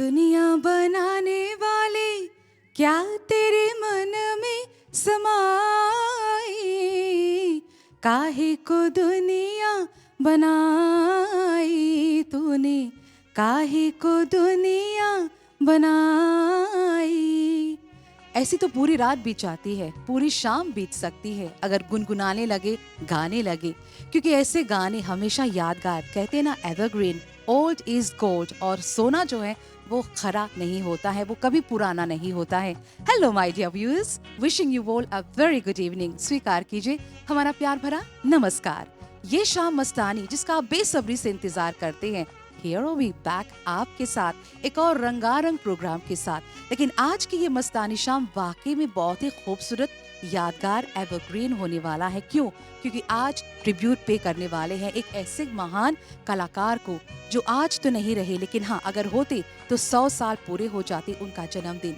दुनिया बनाने वाले क्या तेरे मन में समाई, काहे को दुनिया बनाई तूने, काहे को दुनिया बनाई। ऐसी तो पूरी रात बीत जाती है, पूरी शाम बीत सकती है अगर गुनगुनाने लगे, गाने लगे, क्योंकि ऐसे गाने हमेशा यादगार, कहते हैं ना एवरग्रीन, ओल्ड इज गोल्ड। और सोना जो है वो खरा नहीं होता है, वो कभी पुराना नहीं होता है। Hello my dear viewers, wishing you all a very good evening. स्वीकार कीजिए हमारा प्यार भरा नमस्कार। ये शाम मस्तानी जिसका आप बेसब्री से इंतजार करते हैं, Here we back आपके साथ एक और रंगारंग प्रोग्राम के साथ। लेकिन आज की ये मस्तानी शाम वाकई में बहुत ही खूबसूरत, यादगार, एवरग्रीन होने वाला है। क्यों? क्योंकि आज ट्रिब्यूट पे करने वाले हैं एक ऐसे महान कलाकार को जो आज तो नहीं रहे, लेकिन हाँ अगर होते तो 100 साल पूरे हो जाते उनका जन्मदिन।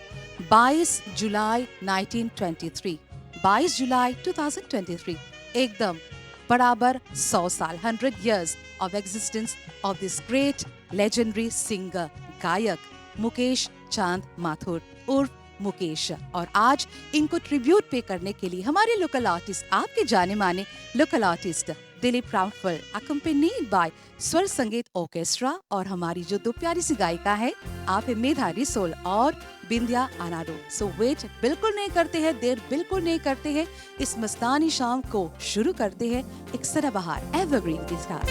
22 जुलाई 1923, 22 जुलाई 2023, एकदम बराबर 100 साल, 100 years of existence of this great legendary singer, गायक मुकेश चांद माथुर उर्फ मुकेश। और आज इनको ट्रिब्यूट पे करने के लिए हमारे लोकल आर्टिस्ट, आपके जाने माने लोकल आर्टिस्ट दिलीप रामफल, अकम्पेनीड बाय स्वर संगीत ऑर्केस्ट्रा, और हमारी जो दो प्यारी सी गायिका है, आप है मेधा रिसोल और बिंदिया अनाडो। सो वेट बिल्कुल नहीं करते हैं, देर बिल्कुल नहीं करते हैं, इस मस्तानी शाम को शुरू करते हैं एक सदाबहार एवरग्रीन के साथ।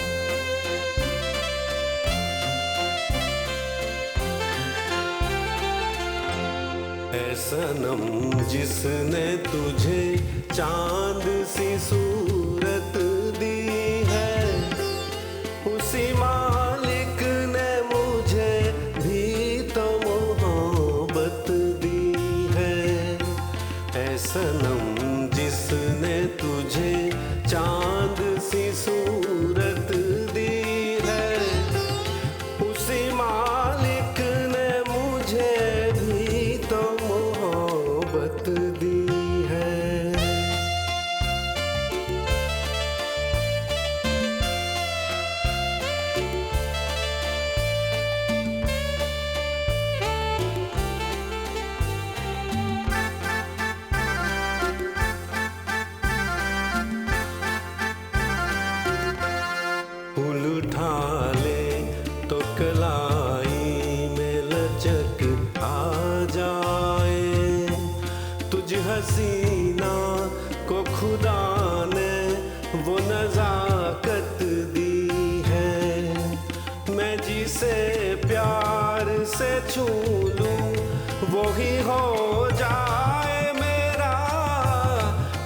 ऐ सनम जिसने तुझे चांद सी सूरत दी है, उसी मालिक ने मुझे भी तो मोहब्बत दी है। ऐ सनम जिसने तुझे चांद सी सूरत दी है, उसी मालिक ने मुझे भी तो मोहब्बत दी है। फूल उठा ले तो कलाई में लचक आ जाए, तुझ हसीना को खुदा ने वो नजाकत दी है। मैं जिसे प्यार से छू लूं वो ही हो जाए मेरा,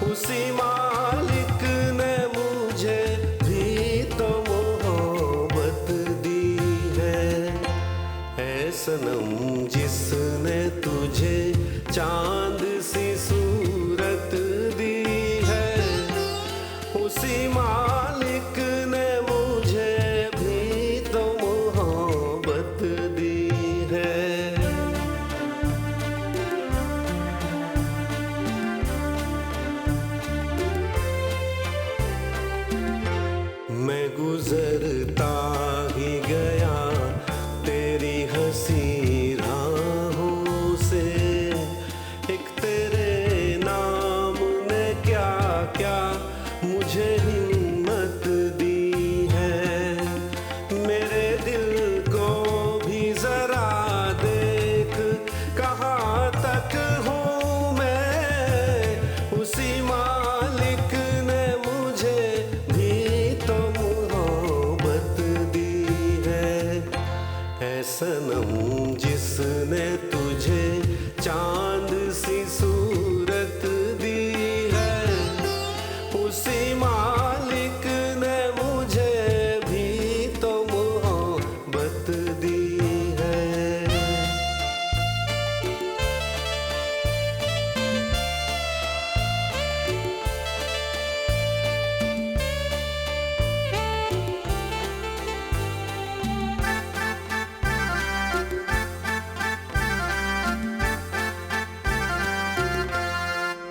उसी मालिक ने मुझे भी तो मोहब्बत दी है। ऐ सनम जिसने तुझे चांद सी सूरत दी है, उसी मालिक ने मुझे भी तो मोहब्बत दी है। मैं गुजरता ही गया तेरी हंसी राहों से, एक तेरे नाम ने क्या क्या मुझे हिम्मत दी है। मेरे दिल को भी जरा देख कहाँ तक हूँ मैं, उसी मालिक ने मुझे भी तो मोहब्बत दी है। ऐ सनम जिसने तुझे चांद सी सूरत दी है, उसी मालिक ने मुझे भी तो मोहब्बत दी है।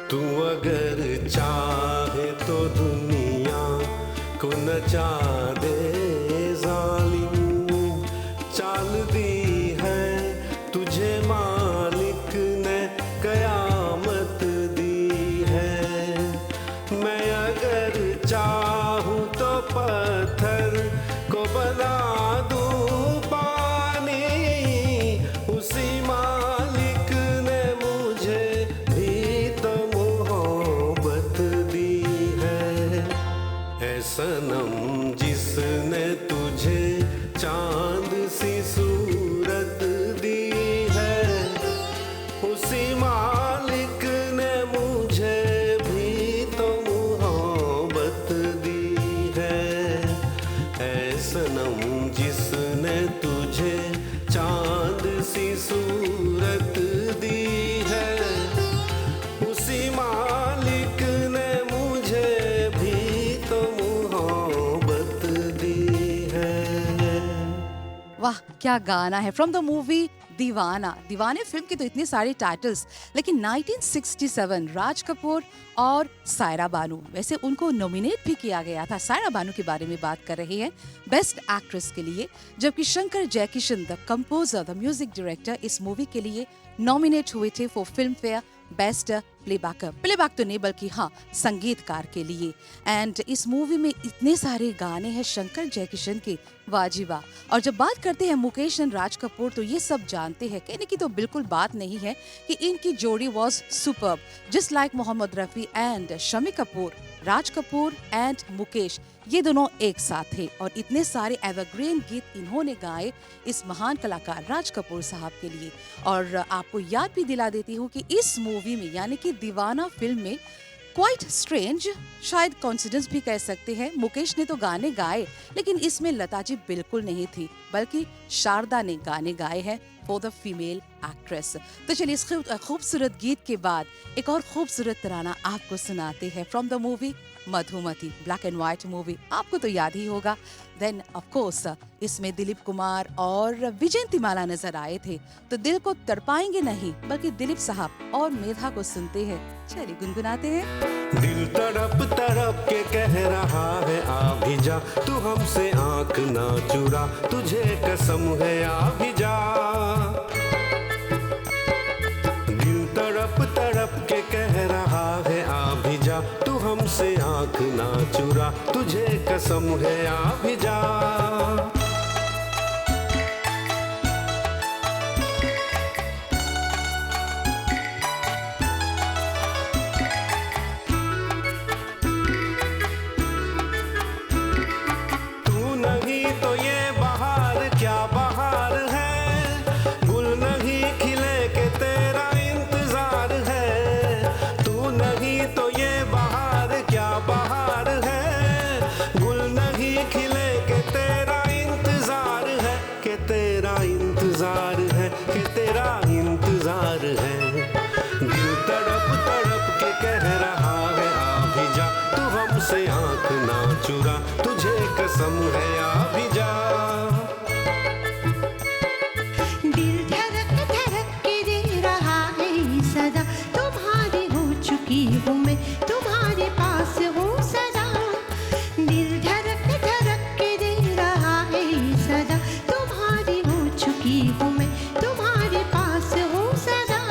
तू अगर चाहे तो दुनिया को नचा दे जालिम, चाल दी है कयामत दी है। मैं अगर चाहूँ तो पत्थर को बना दूँ पानी, उसी मालिक ने मुझे भी तो मोहब्बत दी है। ऐ सनम जिसने तुझे चांद सी सूरत दी है, उसी मालिक ने मुझे भी तो मोहब्बत दी है। ऐ सनम जिसने तुझे चांद सी सूरत दी है, उसी मालिक ने मुझे भी तो मोहब्बत दी है। वाह क्या गाना है फ्रॉम द मूवी दीवाना। दीवाने फिल्म के तो इतने सारे टाइटल्स, लेकिन 1967 राज कपूर और सायरा बानू, वैसे उनको नॉमिनेट भी किया गया था। सायरा बानू के बारे में बात कर रहे हैं बेस्ट एक्ट्रेस के लिए, जबकि Shankar Jaikishan the composer the music director इस मूवी के लिए नॉमिनेट हुए थे for film fair best playback तो नहीं बल्कि हाँ संगीतकार के लिए। एंड इस मूवी में इतने सारे गाने हैं शंकर जयकिशन के, वाजिबा। और जब बात करते हैं मुकेश एंड राज कपूर तो ये सब जानते हैं, कहने की तो बिल्कुल बात नहीं है कि इनकी जोड़ी was superb, just like Mohammed Rafi and Shammi Kapoor. Raj Kapoor and Mukesh ये दोनों एक साथ थे और इतने सारे एवरग्रीन गीत इन्होंने गाए इस महान कलाकार राज कपूर साहब के लिए। और आपको याद भी दिला देती हूँ कि इस मूवी में यानी कि दीवाना फिल्म में क्वाइट स्ट्रेंज, शायद कॉन्सिडेंस भी कह सकते हैं, मुकेश ने तो गाने गाए लेकिन इसमें लता जी बिल्कुल नहीं थी, बल्कि शारदा ने गाने गाए हैं फॉर द फीमेल एक्ट्रेस। तो चलिए इस खूबसूरत गीत के बाद एक और खूबसूरत तराना आपको सुनाते हैं from the movie Madhumati, black and white movie, आपको तो याद ही होगा। देन ऑफ कोर्स इसमें दिलीप कुमार और विजयंतीमाला नजर आए थे, तो दिल को तड़पाएंगे नहीं बल्कि दिलीप साहब और मेधा को सुनते हैं। चलिए गुनगुनाते हैं। दिल तड़प तड़प के कह रहा है आ भी जा, तू हमसे आंख ना चुरा, तुझे कसम है आ भी जा। दिल तड़प तड़प के कह रहा है आ भी जा, तू हमसे आंख ना चुरा, तुझे कसम है आ भी जा। से आंख ना चुरा, तुझे कसम है आ भी जा। दिल धड़क धड़क के दे रहा है सदा, तुम्हारी हो चुकी हूँ मैं, तुम्हारे पास हूँ सदा। दिल धड़क धड़क के दे रहा है सदा, तुम्हारी हो चुकी हूँ मैं, तुम्हारे पास हूँ सदा।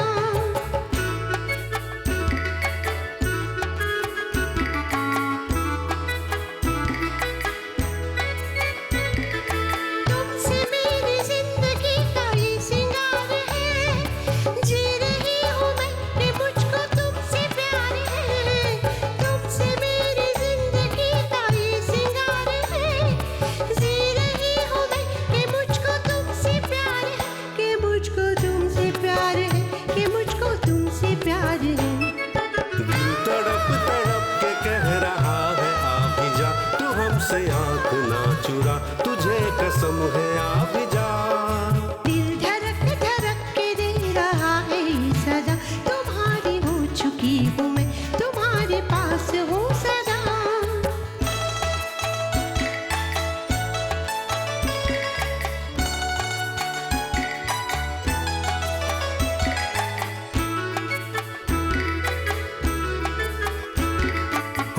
से आंख ना चुरा, तुझे कसम है आ भी जा। दिल धड़क धड़क के दे रहा है सदा, तुम्हारी हो चुकी हूँ मैं, तुम्हारे पास हूँ सदा।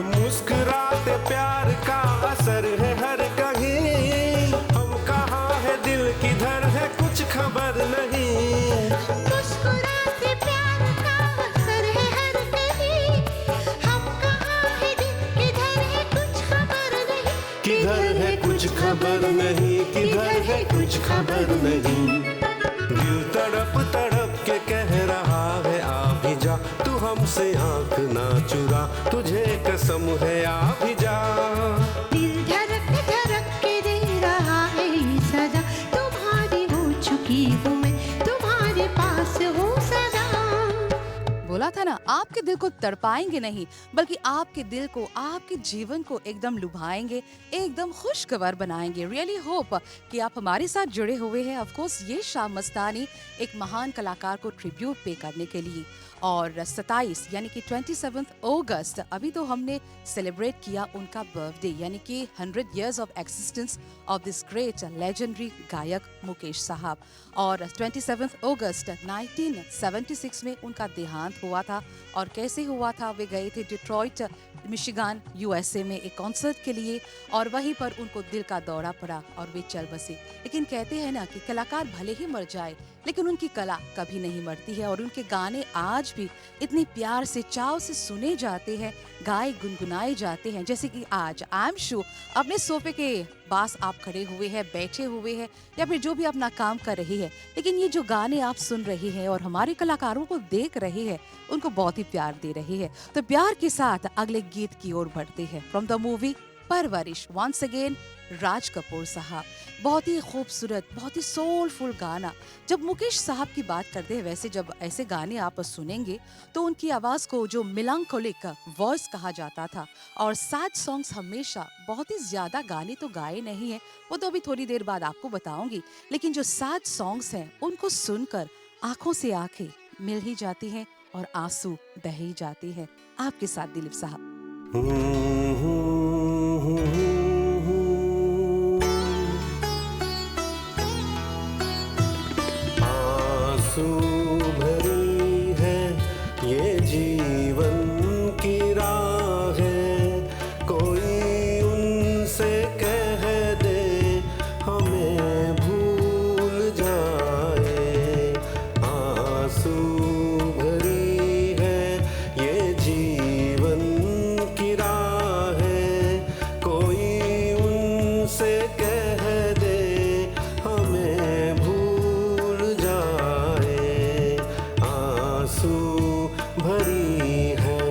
मुस्कुराते प्यार का असर है हर कहीं, हम कहाँ है दिल किधर है कुछ खबर नहीं। मुस्कुराते प्यार का है कुछ खबर नहीं। दिल तड़प तड़प के कह रहा है आ भी जा, तू हमसे आंख ना चुरा, तुझे कसम है आ भी जा। दिल धड़क धड़क के दे रहा है सदा, तुम्हारी हो चुकी हूँ मैं, तुम्हारे पास हूँ सदा। बोला था ना, आपके दिल को तड़पाएंगे नहीं, बल्कि आपके दिल को, आपके जीवन को एकदम लुभाएंगे, एकदम खुशगवार बनाएंगे। रियली होप कि आप हमारे साथ जुड़े हुए हैं। ऑफ कोर्स ये शाम मस्तानी एक महान कलाकार को ट्रिब्यूट पे करने के लिए, और 27 यानी कि 27 अगस्त अभी तो हमने सेलिब्रेट किया उनका बर्थडे, यानी कि 100 years of existence of this great legendary गायक मुकेश साहब। और 27 अगस्त 1976 में उनका देहांत हुआ था। और कैसे हुआ था, वे गए थे डिट्रॉइट मिशिगन यूएसए में एक कॉन्सर्ट के लिए, और वहीं पर उनको दिल का दौरा पड़ा और वे चल बसे। लेकिन कहते हैं ना कि कलाकार भले ही मर जाए, लेकिन उनकी कला कभी नहीं मरती है, और उनके गाने आज भी इतने प्यार से, चाव से सुने जाते हैं, गाए गुनगुनाए जाते हैं। जैसे कि आज आई एम श्योर अपने सोफे के पास आप खड़े हुए हैं, बैठे हुए हैं, या फिर जो भी अपना काम कर रही है, लेकिन ये जो गाने आप सुन रहे हैं और हमारे कलाकारों को देख रहे हैं, उनको बहुत ही प्यार दे रहे हैं। तो प्यार के साथ अगले गीत की ओर बढ़ते हैं। फ्रॉम द मूवी परवरिश, वंस अगेन राज कपूर साहब। बहुत ही खूबसूरत, बहुत ही सोलफुल गाना। जब मुकेश साहब की बात करते हैं, वैसे जब ऐसे गाने आप सुनेंगे तो उनकी आवाज़ को जो मिलांकोलिक वॉइस कहा जाता था, और सैड सॉन्ग्स हमेशा, बहुत ही ज़्यादा गाने तो गाए नहीं हैं, वो तो अभी थोड़ी देर बाद आपको बताऊंगी, लेकिन जो सैड सॉन्ग्स हैं उनको सुनकर आंखों से आंखें मिल ही जाती हैं और आंसू बह ही जाते हैं। आपके साथ दिलीप साहब। आंसू भरी है ये जीवन की राह है, कोई उनसे कह दे हमें भूल जाए। आंसू भरी है ये जीवन की राह है, कोई उनसे कह दे हमें भूल जाए। आंसू भरी है।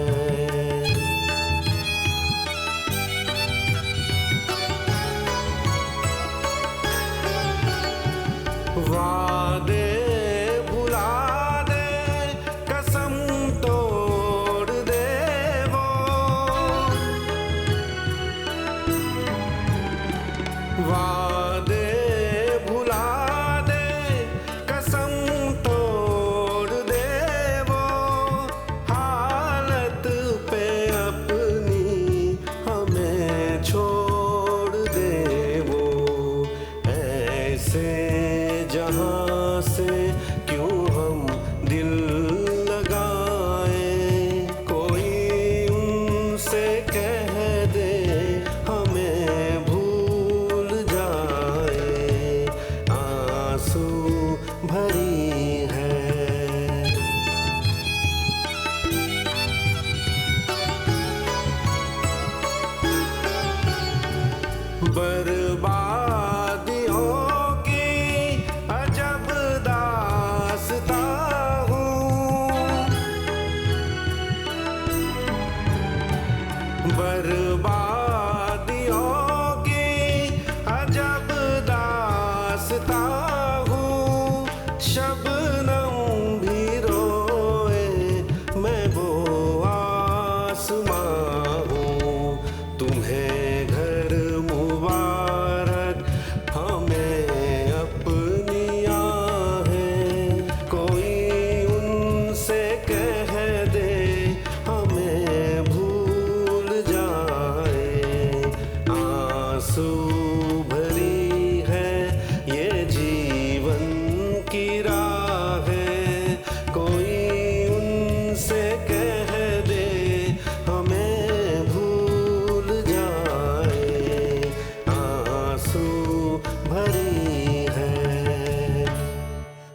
वादे भुला दे, कसम तोड़ दे वो, वादे भुला दे, कसम तोड़ दे वो, हालत पे अपनी हमें छोड़ दे वो। ऐसे जहां से क्यों हम दिल लगाए, कोई उनसे कह दे हमें भूल जाए। आंसू भरी है। बर्बादियों की अजब दास्तां हूँ, बर्बादियों की अजब दास्तां हूँ। शबनम भी रोए, मैं वो आसमां हूँ। तुम्हें घर मुबारक, हमें अपनी आहें, कोई उनसे कह दे हमें भूल जाए। आंसू भरी है ये जीवन की राह है, कोई उनसे कह दे हमें भूल जाए। आंसू भरी है।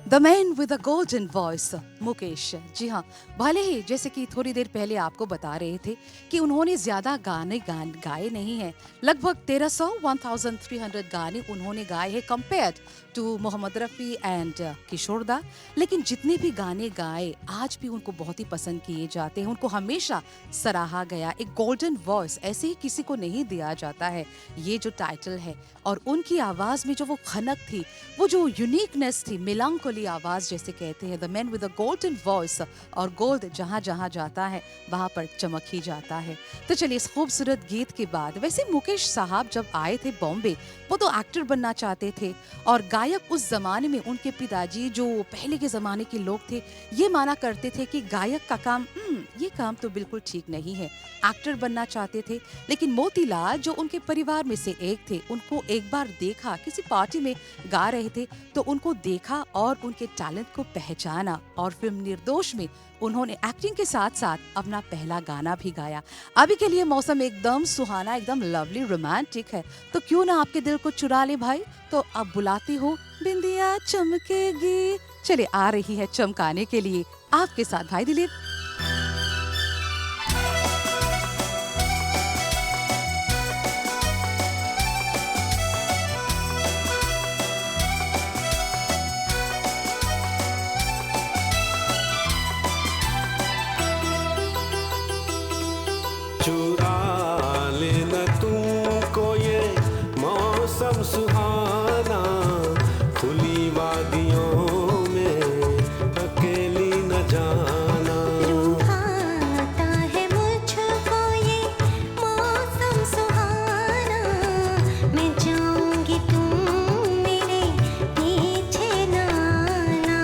The man with a golden voice, Mukesh, जी हाँ, भले ही जैसे कि थोड़ी देर पहले आपको बता रहे थे कि उन्होंने ज्यादा गाए नहीं हैं, लगभग 1300 गाने उन्होंने गाए हैं compared to Mohammed Rafi and Kishore da. लेकिन जितने भी गाने गाए आज भी उनको बहुत ही पसंद किए जाते हैं, उनको हमेशा सराहा गया। एक गोल्डन वॉइस ऐसे ही किसी को नहीं दिया जाता है, ये जो टाइटल है। और उनकी आवाज में जो वो खनक थी, वो जो यूनिकनेस थी, मेलांकोली आवाज जैसे कहते हैं, the man with the golden voice, और गोल्ड जहाँ जहाँ जाता है वहाँ पर चमक ही जाता है। तो चलिए, इस खूबसूरत गीत के बाद वैसे मुकेश साहब जब आए थे बॉम्बे, वो तो एक्टर बनना चाहते थे, और गायक उस जमाने में उनके पिताजी जो पहले के जमाने के लोग थे ये माना करते थे कि गायक का काम ये काम तो बिल्कुल ठीक नहीं है, एक्टर बनना चाहते थे। लेकिन मोतीलाल जो उनके परिवार में से एक थे, उनको एक बार देखा, किसी पार्टी में गा रहे थे तो उनको देखा और उनके टैलेंट को पहचाना, और फिल्म निर्दोष में उन्होंने एक्टिंग के साथ साथ अपना पहला गाना भी गाया। अभी के लिए मौसम एकदम सुहाना, एकदम लवली रोमांटिक है, तो क्यों ना आपके दिल को चुरा ले भाई। तो अब बुलाती हो बिंदिया चमकेगी, चले आ रही है चमकाने के लिए आपके साथ भाई दिलीप। चुरा लेना तुमको ये मौसम सुहाना, खुली वादियों में अकेली न जाना। रुहाता है मुझको ये मौसम सुहाना, मैं जाऊंगी तुम मेरे पीछे ना आना।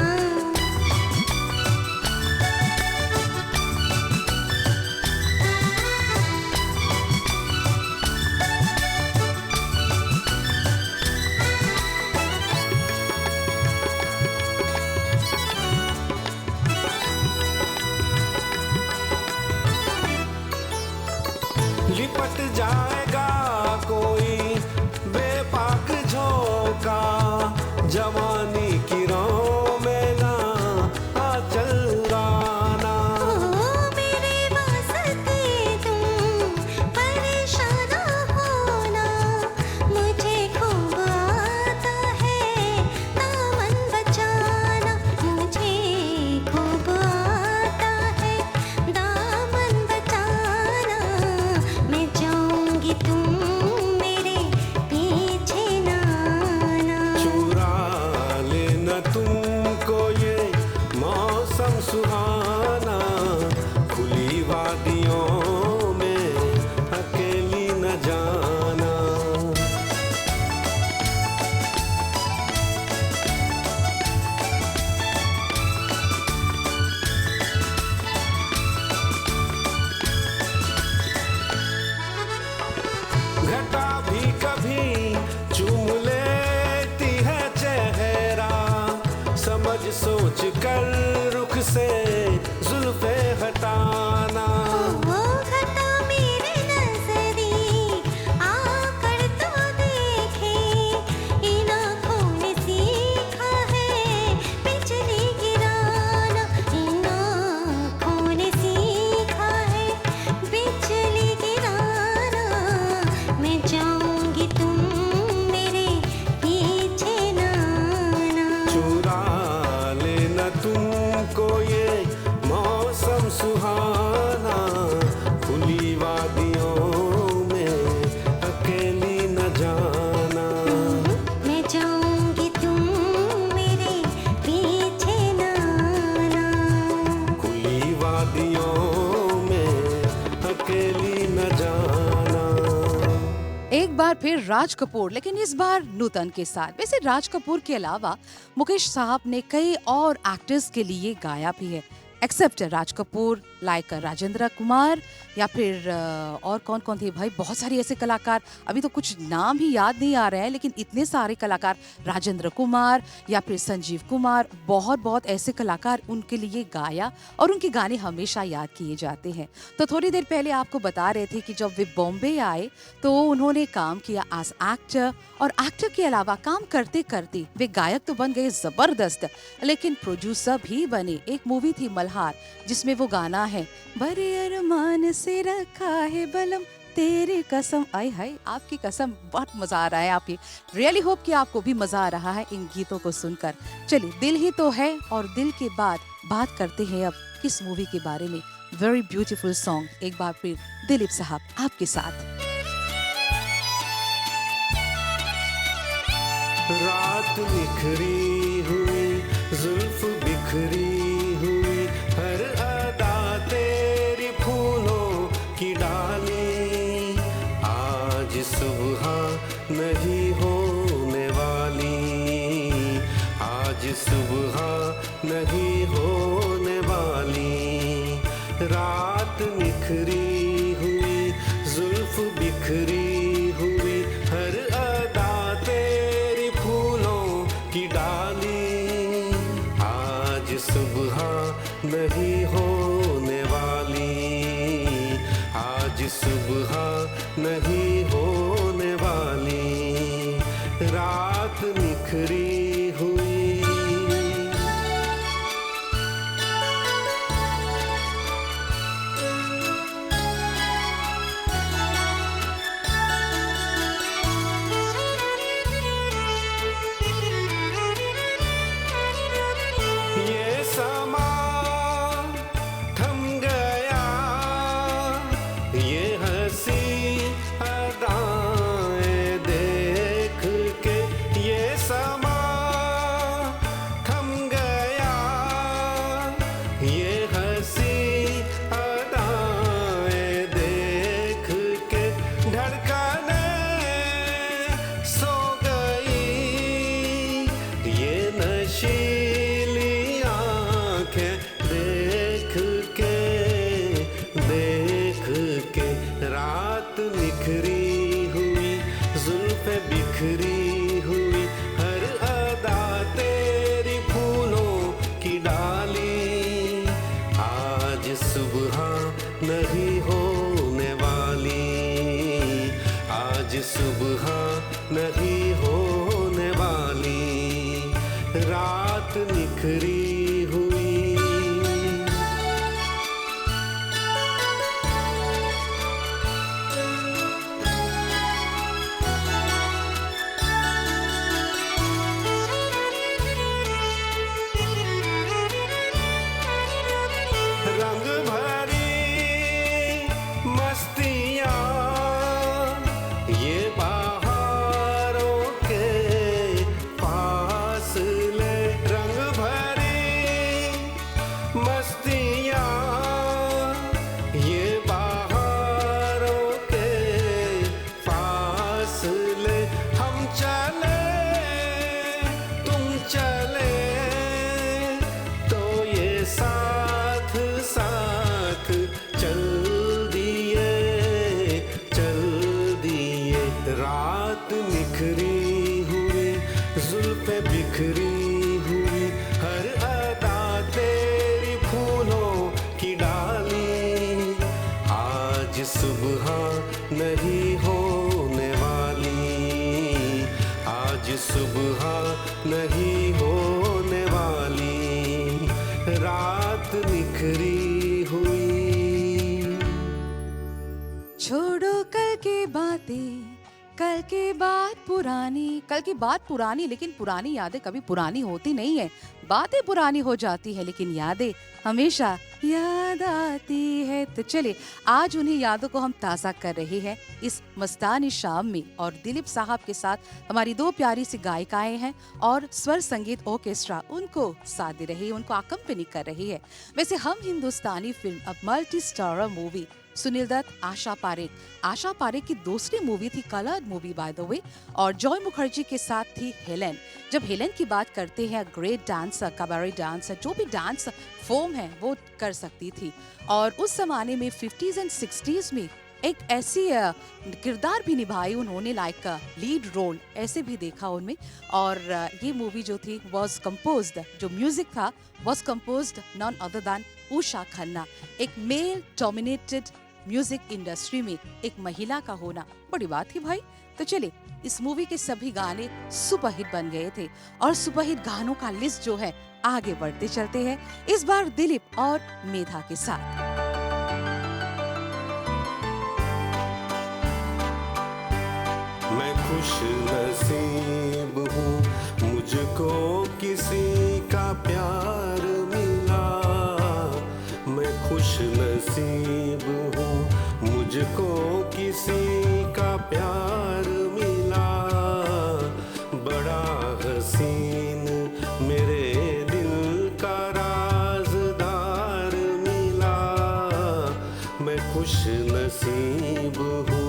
लिपट जाएगा कोई बेपाक झोंका, जवानी की राहों में ना आंचल उड़ाना। ओ मेरे वास्ते तुम परेशान ना होना, मुझे खूब आता है दामन बचाना, मुझे खूब आता है दामन बचाना। मैं जाऊंगी तुम मेरे पीछे ना आना। चुरा लेना तुमको ये मौसम सुहाना, खुली वादियों में अकेली न जाना। घटा भी कभी चूम लेती है चेहरा, समझ सोच कर रुख से जुल्फे हटाना। वो घटा मेरे नजदीक आकर तो देखे, इन आँखों ने सीखा है बिजली गिराना, इन आँखों ने सीखा है बिजली गिराना। मैं जाऊंगी तुम मेरे पीछे ना आना। चुरा लेना तुमको ये मौसम सुहाना, खुली वादियों में अकेली न जाना। मैं जाऊंगी तुम मेरे पीछे ना आना। खुली वादियों में अकेली न जाना। एक बार फिर राज कपूर, लेकिन इस बार नूतन के साथ। वैसे राज कपूर के अलावा मुकेश साहब ने कई और एक्टर्स के लिए गाया भी है, एक्सेप्ट राज कपूर, लाइक राजेंद्र कुमार, या फिर और कौन कौन थे भाई, बहुत सारे ऐसे कलाकार, अभी तो कुछ नाम ही याद नहीं आ रहे हैं, लेकिन इतने सारे कलाकार, राजेंद्र कुमार या फिर संजीव कुमार, बहुत बहुत ऐसे कलाकार उनके लिए गाया और उनके गाने हमेशा याद किए जाते हैं। तो थोड़ी देर पहले आपको बता रहे थे कि जब वे बॉम्बे आए तो उन्होंने काम किया एज एक्टर, और एक्टर के अलावा काम करते करते वे गायक तो बन गए जबरदस्त, लेकिन प्रोड्यूसर भी बने। एक मूवी थी मल्हार, जिसमें वो गाना है, बड़े अरमान से रखा है बलम तेरी कसम, आय हाय आपकी कसम, बहुत मजा आ रहा है। आपकी रियली होप कि आपको भी मजा आ रहा है इन गीतों को सुनकर। चलिए, दिल ही तो है, और दिल के बाद बात करते हैं अब किस मूवी के बारे में। वेरी ब्यूटीफुल सॉन्ग, एक बार फिर दिलीप साहब आपके साथ। रात निखरी हुई, जुल्फ बिखरी हुई, हर अदा तेरी फूलों की डाली, आज सुबह नहीं होने वाली, आज सुबह नहीं होने वाली। रात निखरी हुई, जुल्फ बिखरी हुई, हर अदा तेरी फूलों की डाली, आज सुबह नहीं होने वाली, आज सुबह नहीं होने वाली। रात निखरी हुई। ये समा थम गया, ये हंसी अदाएं देख के, ये समा थम गया, ये हंसी अदाएं देख के, धड़कने सो गई, ये नशीली आंखें देख के, देख के। रात निखरी हुई, जुल्फें बिखरी हुई, हर अदा तेरी फूलों की डाली, आज सुबह नहीं होने वाली, आज सुबह नहीं होने वाली। रात निखरी हुई। रंग भरी मस्तियाँ, ये बहारों के फासले, रंग भरी मस्तियाँ, ये बहारों के फासले, हम चले तुम चले तो ये साथ साथ चल दिए, चल दिए। रात निखरी हुई, जुल्फें बिखरी हुई, हर अदा तेरी फूलों की डाली, आज सुबह नहीं होने वाली, आज सुबह नहीं होने वाली। रात निखरी हुई। छोड़ो कल की बातें, कल की बात पुरानी, कल की बात पुरानी, लेकिन पुरानी यादें कभी पुरानी होती नहीं है। बातें पुरानी हो जाती है, लेकिन यादें हमेशा याद आती है। तो चलिए, आज उन्हीं यादों को हम ताज़ा कर रहे हैं इस मस्तानी शाम में, और दिलीप साहब के साथ हमारी दो प्यारी सी गायिकाएं हैं और स्वर संगीत ऑर्केस्ट्रा उनको साथ दे रही है, उनको अकम्पनी कर रही है। वैसे हम हिंदुस्तानी फिल्म अब multi starrer movie, Sunil Dutt, Asha Parekh की दूसरी मूवी थी coloured movie by the way, और जॉय मुखर्जी के साथ थी हेलेन। जब हेलेन की बात करते हैं, ग्रेट डांसर, कबारे डांसर, जो भी डांस फोम है वो कर सकती थी। और उस जमाने में 50s एंड 60s में एक ऐसी किरदार भी निभाई उन्होंने, लाइक लीड रोल ऐसे भी देखा उनमें। और ये मूवी जो थी वाज कंपोज्ड, जो म्यूजिक था was composed none other than Usha Khanna. एक मेल डोमिनेटेड म्यूजिक इंडस्ट्री में एक महिला का होना बड़ी बात थी भाई। तो चले, इस मूवी के सभी गाने सुपरहिट बन गए थे और सुपरहिट गानों का लिस्ट जो है आगे बढ़ते चलते हैं, इस बार दिलीप और मेधा के साथ। मैं खुश नसीब हूँ, मुझको किसी का प्यार मिला। मैं खुश नसीब हूँ, मुझको किसी का प्यार मिला। बड़ा हसीन मेरे दिल का राज़दार मिला। मैं खुश नसीब हूँ।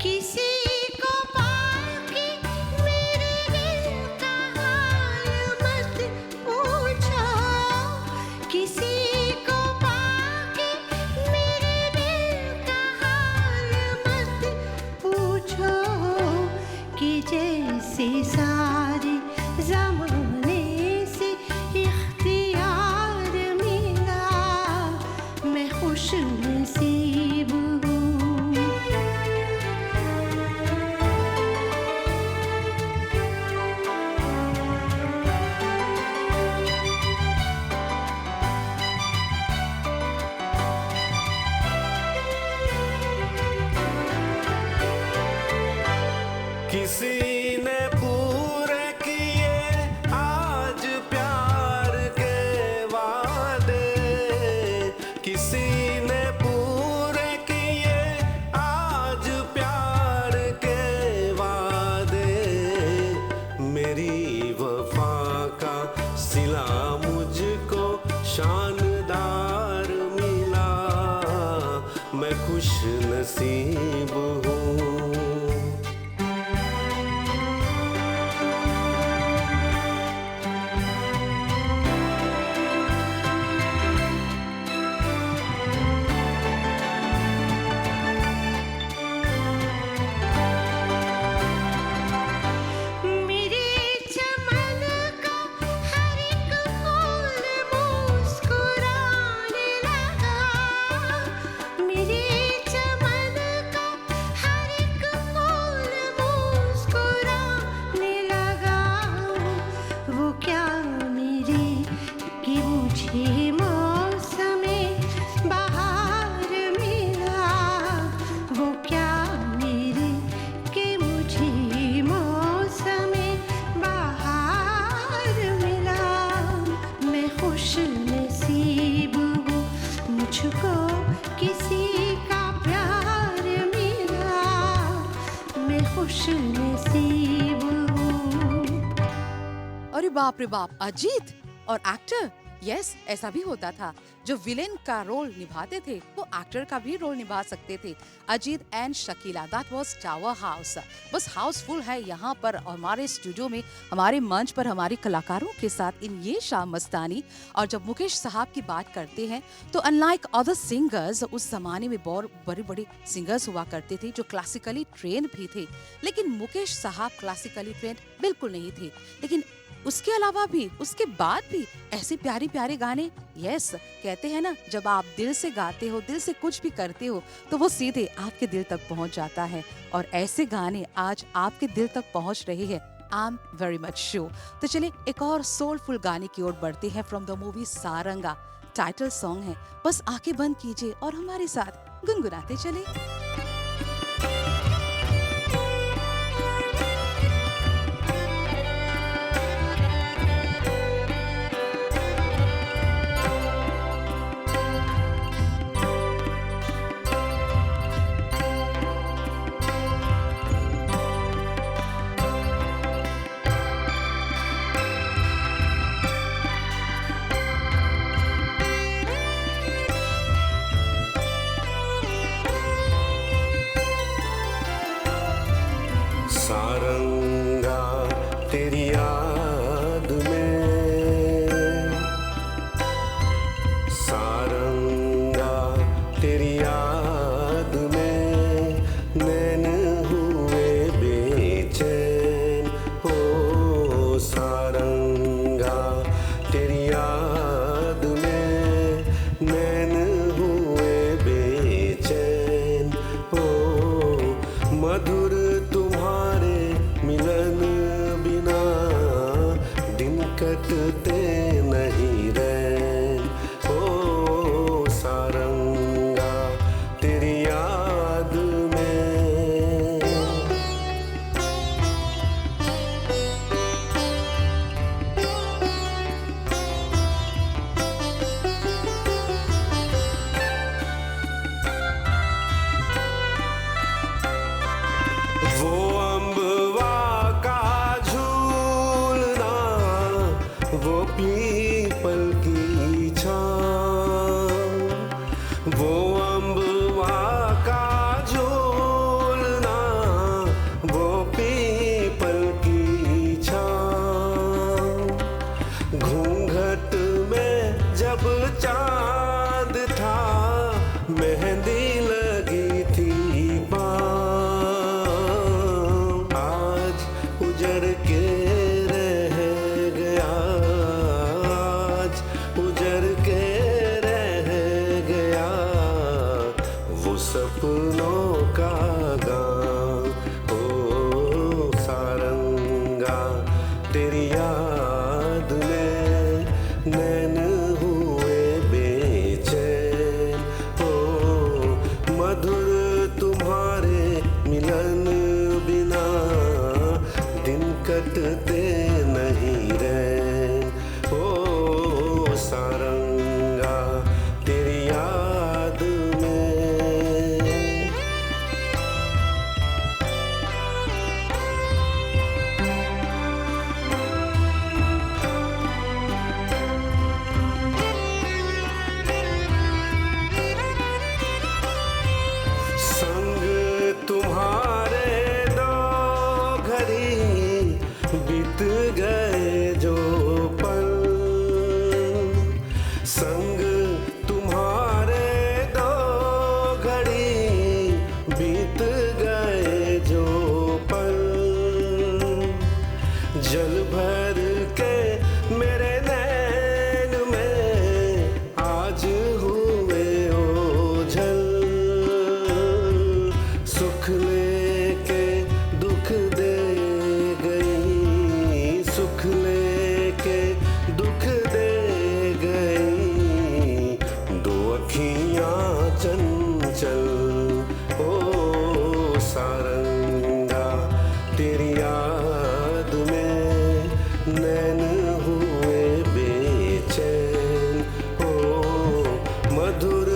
किसी को पाके मेरे दिल का हाल मत पूछो। किसी को पाके मेरे दिल का हाल मत पूछो। कि जैसे सारे ज़माने से इख्तियार मिला। मैं खुश नसीब हूँ। किसी ने पूरे किए आज प्यार के वादे। किसी ने पूरे किए आज प्यार के वादे। मेरी वफा का सिला मुझको शानदार मिला। मैं खुश नसीब हूँ। मेरे चमन का हर एक फूल मुस्कुराने लगा। मेरे चमन का हर एक फूल मुस्कुराने लगा। वो क्या मेरे कि मुझे मौसमे बहार मिला। वो क्या मेरे कि मुझे मौसमे बहार मिला। मैं खुश नसीब हूँ, मुझको किसी का प्यार मिला। मैं खुश नसीब हूँ। अरे बाप रे बाप, अजीत और एक्टर, यस ऐसा भी होता था। जो विलेन का रोल निभाते थे वो एक्टर का भी रोल निभा सकते थे। Ajit and Shakeela, that was tower house. बस हाउसफुल है यहाँ पर हमारे स्टूडियो में, हमारे मंच पर हमारे कलाकारों के साथ इन ये शाम मस्तानी। और जब मुकेश साहब की बात करते हैं तो अनलाइक अदर सिंगर्स, उस जमाने में बहुत बड़े बड़े सिंगर्स हुआ करते थे जो क्लासिकली ट्रेन भी थे, लेकिन मुकेश साहब क्लासिकली ट्रेन बिल्कुल नहीं थे। लेकिन उसके अलावा भी, उसके बाद भी ऐसे प्यारे प्यारे गाने, यस कहते हैं ना, जब आप दिल से गाते हो, दिल से कुछ भी करते हो तो वो सीधे आपके दिल तक पहुंच जाता है। और ऐसे गाने आज आपके दिल तक पहुंच रहे हैं, I am very much sure. तो चले एक और सोलफुल गाने की ओर बढ़ते हैं from the movie Saranga. Title song है, बस आंखें बंद कीजिए और हमारे साथ गुनगुनाते चले। तेरी याद में। सारंगा तेरी याद में नैन हुए बेचैन हो। सारंगा तेरी याद में नैन हुए बेचैन हो। मधुर तुम्हारे मिलन बिना दिन कटते नहीं रैन हो। सारंगा तेरी याद में। वो अम्बवा का झूलना, वो पीपल की छाँव। वो अम्बवा का झूलना, वो पीपल की छाँव। घूंघट में जब चाँद था, मेहंदी लगी थी पाँव। आज उजड़ के रह गया, आज उजड़ के रह गया वो सपनों का गाँव। ओ सारंगा तेरी याद में नैन हुए बेचैन हो। मधुर तुम्हारे मिलन बिना दिन कटते नहीं रैन हो। सारंगा तेरी याद में। संग तुम्हारे दो घड़ी बीत गए जो पल। संग तुम्हारे दो घड़ी बीत गए जो पल। जल भर के मेरे नैन में आज हुए ओझल। सुख लेके दुख दे गई, सुख लेके दुख दे गई दो अखियाँ चंचल। ओ सारंगा तेरी याद में नैन हुए बेचैन हो। मधुर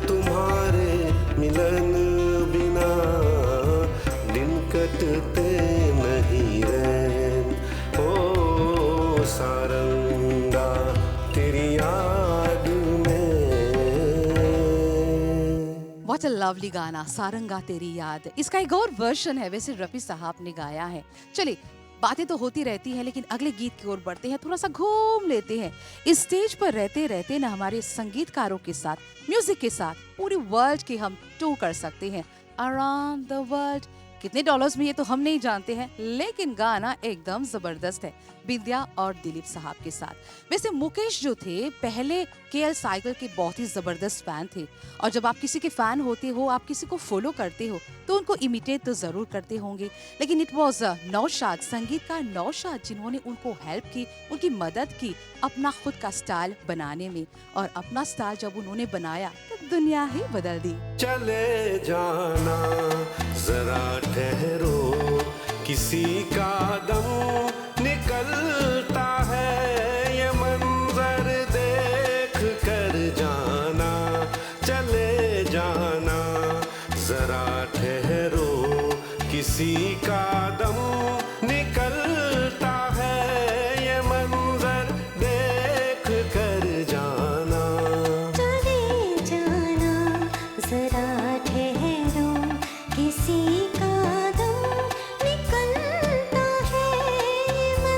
तुम्हारे मिलन बिना दिन कटते नहीं रैन ओ। सारंगा तेरी याद में। What a lovely गाना सारंगा तेरी याद। इसका एक और वर्जन है, वैसे रफी साहब ने गाया है। चलिए बातें तो होती रहती हैं, लेकिन अगले गीत की ओर बढ़ते हैं, थोड़ा सा घूम लेते हैं। इस स्टेज पर रहते रहते ना हमारे संगीतकारों के साथ, म्यूजिक के साथ पूरे वर्ल्ड की हम टूर कर सकते हैं अराउंड द वर्ल्ड। कितने डॉलर्स में ये तो हम नहीं जानते हैं, लेकिन गाना एकदम जबरदस्त है विद्या और दिलीप साहब के साथ। वैसे मुकेश जो थे पहले केएल साइकिल के बहुत ही जबरदस्त फैन थे, और जब आप किसी के फैन होते हो, आप किसी को फॉलो करते हो, तो उनको इमिटेट तो जरूर करते होंगे। लेकिन इट वॉज नौशाद, संगीतकार नौशाद, जिन्होंने उनको हेल्प की, उनकी मदद की अपना खुद का स्टाइल बनाने में। और अपना स्टाइल जब उन्होंने बनाया तो दुनिया ही बदल दी। चले जाना जरा ठहरो, किसी का दम निकलता है, ये मंजर देख कर जाना। चले जाना जरा ठहरो, किसी का दम निकलता है, ये मंजर देख कर जाना। चले जाना जरा ठहरो, किसी का दम निकलता है, ये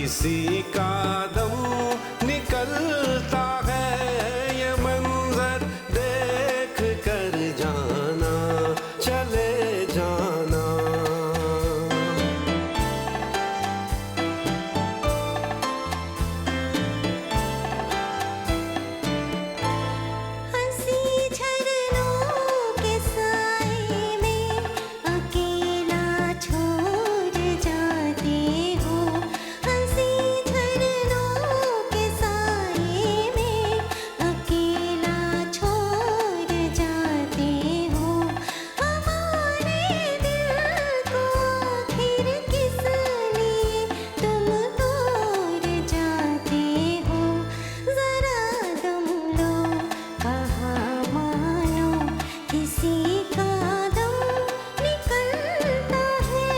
किसी का दम निकलता है, ये मंजर देख कर जाना, चले जाना। हंसी झरनों के साए में अकेला छोड़ जाते हो, हंसी झरनों के साए में अकेला छोड़ जाते हो। हमारे दिल को आखिर किस लिए तुम तोड़ जाते हो। जरा दम लो, कहा मानो, किसी का दम निकलता है,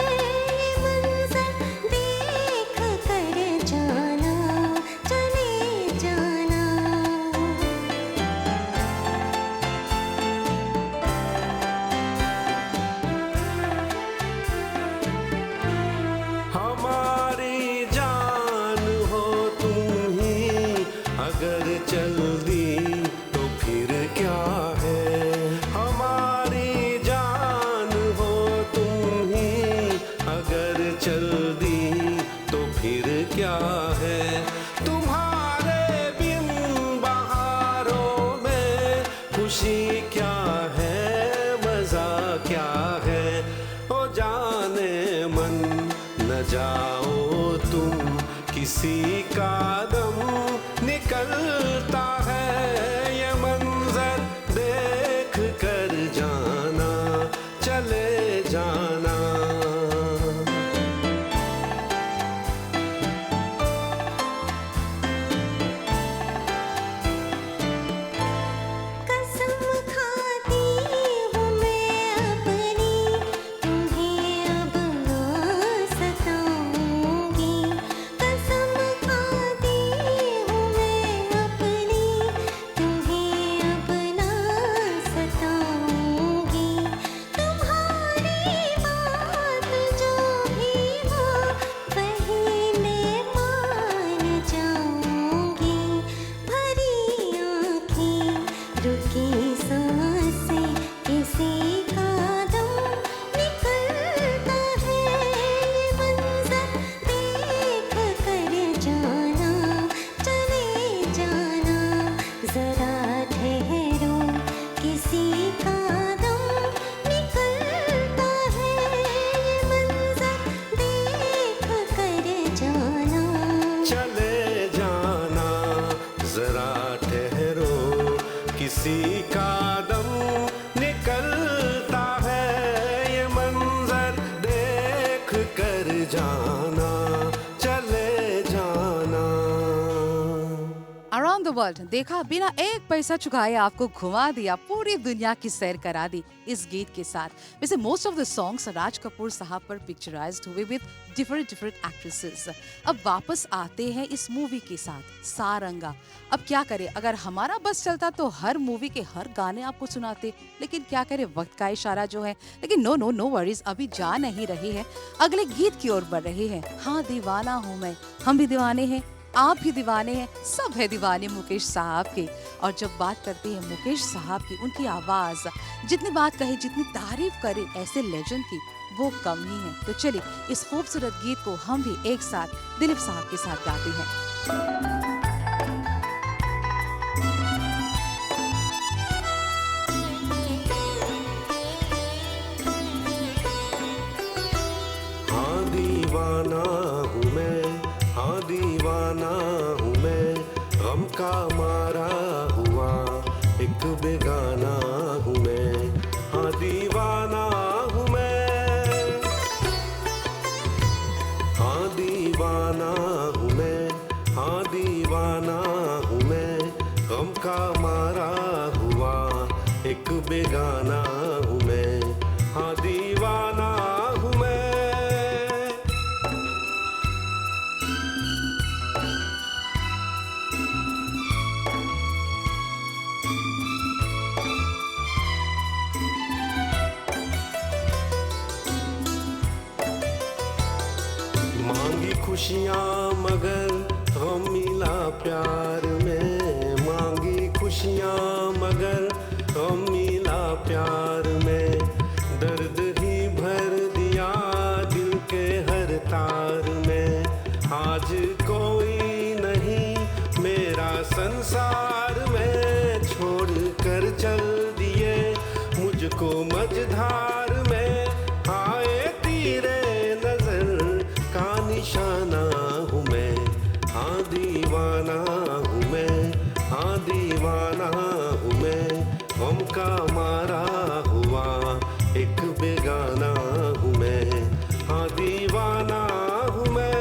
ये मंजर देख कर जाना, चले जाना। हमारी जान हो तुम ही, अगर चल दी तो फिर क्या है। हमारी जान हो तुम ही, अगर चल दी तो फिर क्या है। तुम्हारे बिन बहारों में खुशी क्या है, मजा क्या है। ओ जाने मन न जाओ तुम, किसी का दम निकलता है, ये मंजर देख कर जाना, चले जाना। कसम खाती हूँ मैं अपनी, तुम्हें अब ना सताऊंगी। कसम खाती हूँ मैं अपनी, तुम्हें अब ना सताऊंगी। तुम्हारी बात जो भी हो, वही मैं मान जाऊंगी। भरी आँखें, रुकी सांसें, किसी का दम निकलता है, ये मंजर देख कर जाना, चले जाना। जरा ठहरो, किसी का दम निकलता है, ये मंजर देख कर जाना। चले जाना, जरा ठहरो, किसी का दम निकलता है, ये मंजर देख कर जाना, चले जाना। अराउंड द वर्ल्ड देखा, बिना एक पैसा चुकाए आपको घुमा दिया, पूरी दुनिया की सैर करा दी इस गीत के साथ। वैसे most of the songs Raj Kapoor साहब पर पिक्चराइज्ड हुए विद डिफरेंट एक्ट्रेसेस। अब वापस आते हैं इस मूवी के साथ, सारंगा। अब क्या करें, अगर हमारा बस चलता तो हर मूवी के हर गाने आपको सुनाते, लेकिन क्या करें, वक्त का इशारा जो है। लेकिन नो वरीज, अभी जा नहीं रही है, अगले गीत की ओर बढ़ रही है। हाँ दीवाना हूँ मैं, हम भी दीवाने हैं, आप भी दीवाने हैं, सब है दीवाने मुकेश साहब के। और जब बात करते हैं मुकेश साहब की, उनकी आवाज, जितनी बात कहे, जितनी तारीफ करे ऐसे लेजेंड की, वो कम ही है। तो चलिए इस खूबसूरत गीत को हम भी एक साथ दिलीप साहब के साथ गाते हैं। हाँ दीवाना हूँ मैं, हाँ दीवाना हूँ मैं, गम का मारा हुआ एक बेगाना हूँ मैं। हाँ दीवाना हूँ मैं, हाँ दीवाना हूँ मैं, हाँ दीवाना हूँ मैं, गम का मारा हुआ एक बेगाना हूँ मैं। हाँ दीवाना हूँ मैं। मांगी खुशियाँ मगर गम मिला प्यार में, मांगी खुशियाँ मगर गम मिला प्यार में, दर्द ही भर दिया दिल के हर तार में। आज कोई नहीं मेरा संसार में, छोड़ कर चल दिए मुझको मझधार में। आए तीरे नजर का निशाना हूँ मैं, हाँ दीवाना हूँ मैं, हाँ दीवाना हूँ मैं। गम का मारा हुआ एक बेगाना हूँ मैं, हाँ दीवाना हूँ मैं।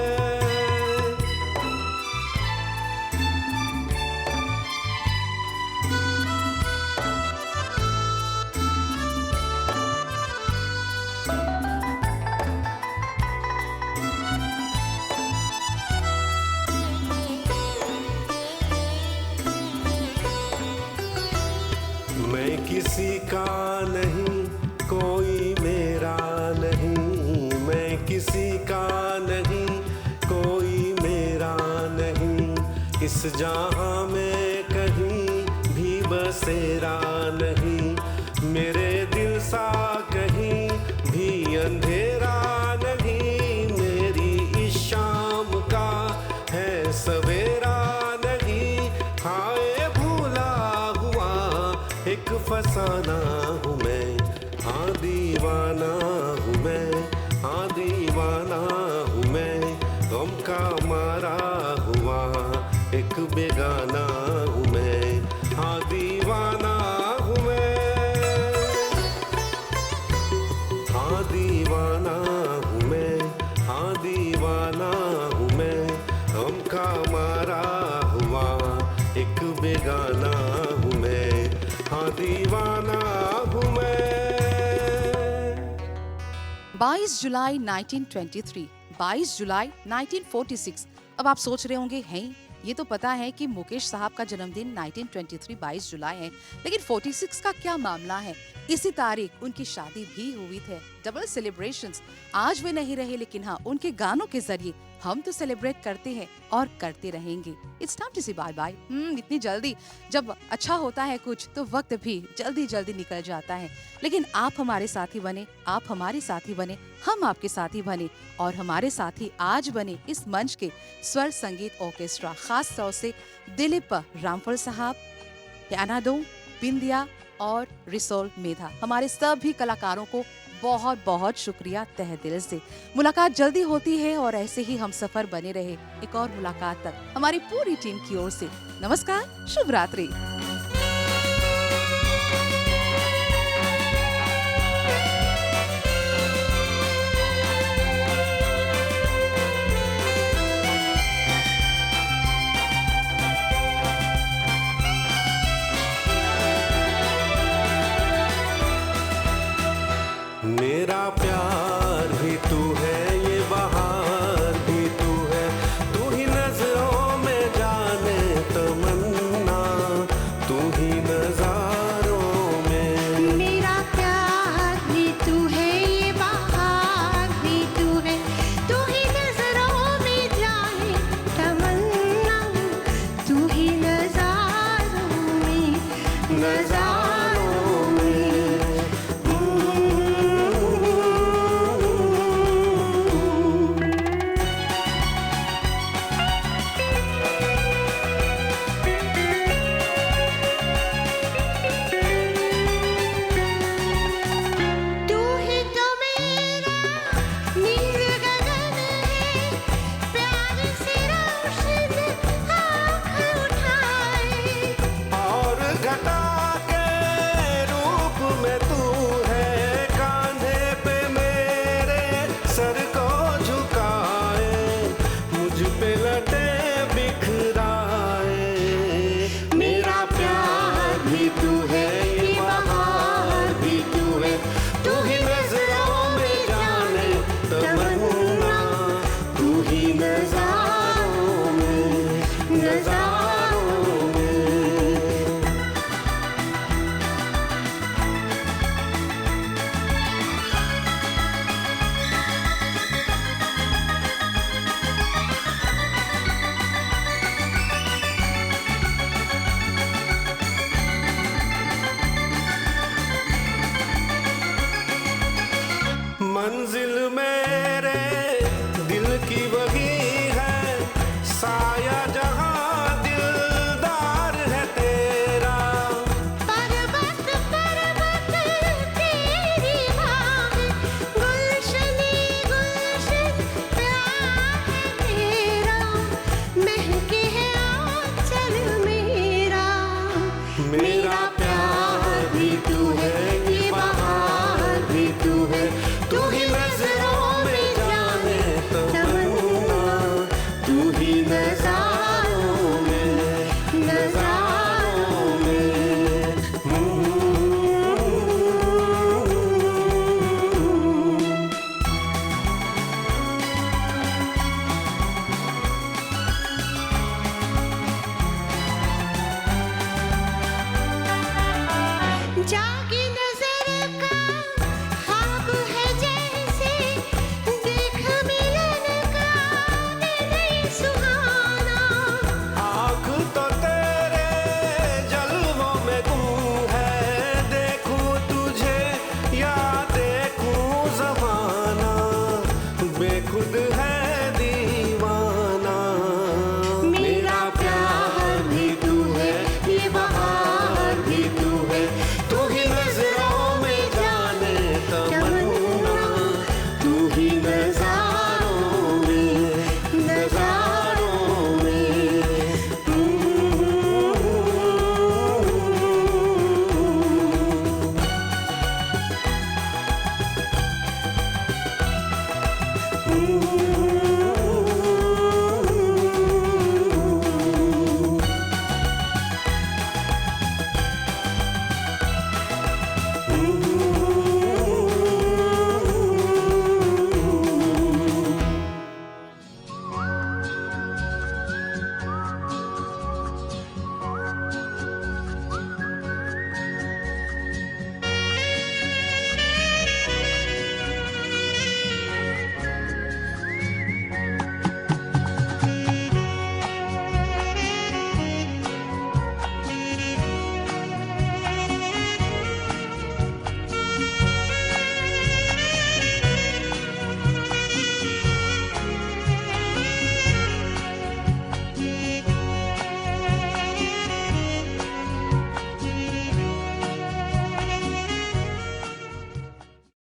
मैं किसी का नहीं, कोई मेरा नहीं, मैं किसी का नहीं, कोई मेरा नहीं। इस जहां में कहीं भी बसेरा नहीं, मेरे दिल सा कहीं भी अंधेरा नहीं। मेरी इस शाम का है सवेरा नहीं, हाय भूला हुआ एक फसाना हूँ मैं, हाँ दीवाना हूँ मैं, हाँ दीवाना हूँ मैं। गम का मारा हुआ एक बेगाना हूँ मैं, हाँ दीवाना हूँ मैं, हाँ दीवाना हूँ मैं, हाँ दीवाना हूँ मैं। गम का मारा हुआ एक बेगाना हूँ मैं, हाँ दीवाना हूँ मैं। 22 जुलाई 1923, 22 जुलाई 1946। अब आप सोच रहे होंगे, हैं ये तो पता है कि मुकेश साहब का जन्मदिन 1923 22 जुलाई है, लेकिन 46 का क्या मामला है? इसी तारीख उनकी शादी भी हुई थी। Double celebrations. आज वे नहीं रहे, लेकिन हाँ, उनके गानों के जरिए हम तो सेलिब्रेट करते हैं और करते रहेंगे। इट्स टाइम टू से बाय बाय। इतनी जल्दी जब अच्छा होता है कुछ तो वक्त भी जल्दी जल्दी निकल जाता है, लेकिन आप हमारे साथी बने, आप हमारे साथी बने, हम आपके साथी बने और हमारे साथी आज बने इस मंच के स्वर संगीत ऑर्केस्ट्रा, खास तौर से दिलीप रामफल साहब, यानादो, बिंदिया और रिसोल मेधा। हमारे सभी कलाकारों को बहुत बहुत शुक्रिया तहे दिल से। मुलाकात जल्दी होती है और ऐसे ही हम सफर बने रहे। एक और मुलाकात तक हमारी पूरी टीम की ओर से नमस्कार, शुभ रात्रि।